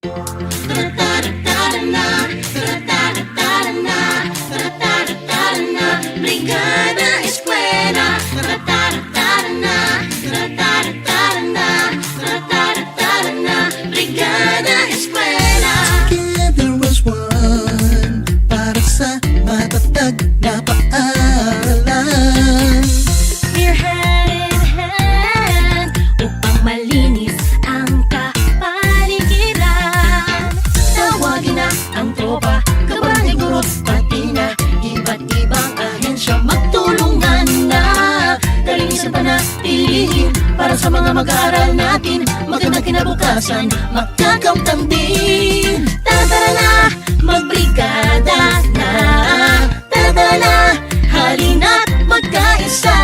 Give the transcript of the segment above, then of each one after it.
Brigada Eskwela. Brigada Eskwela. Together as one, para sa matatag na paaralan. We're hand in hand upang malinis ang kapaligiran. Tawagin na ang tropa, kabarangay, guro, pati na iba't ibang ahensya. Magtulungan na, kalinisan panatilihin para sa mga mag-aaral natin. Magandang kinabukasan, magkakamtan din. Tara na, magbrigada na. Tara na, halina't magkaisa.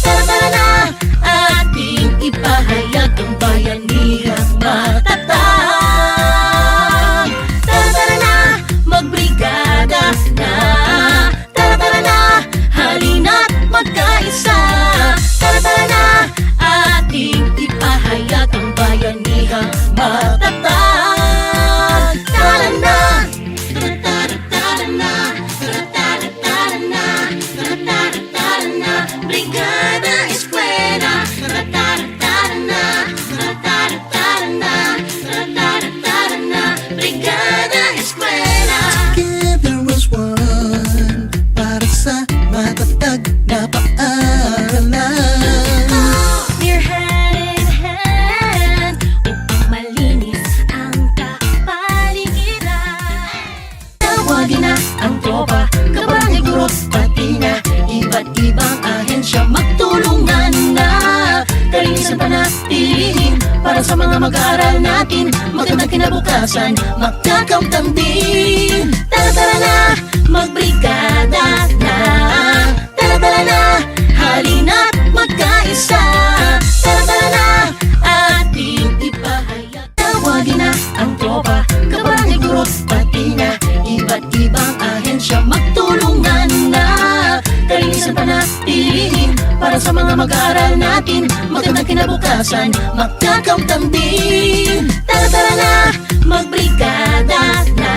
Tara na, ating ipahayag ang bayanihang matatag. Tara na, magbrigada na. Tara na, halina't magkaisa. Tara na, ating ipahayag ang bayanihang matatag. Tara na, Brigada Eskwela. Brigada Eskwela. Together as one, para sa matatag na paaralan. We're hand in hand upang malinis ang kapaligiran. Tawagin na ang tropa, kabarangay, guro, pati na iba't ibang ahensya. Magtulungan na, kalinisan panatilihin para sa mga mag-aaral natin. Magandang kinabukasan, magkakamtan din. Tara na, magbrigada na. Tara na, halina't magkaisa. Tara na, ating ipahayag. Tawagin na ang tropa, kabarangay, guro, pati na iba't ibang ahensya. Magtulungan na, kalinisan panatilihin para sa mga mag-aaral natin. Magandang kinabukasan, magkakamtan din. Tara na, magbrigada na.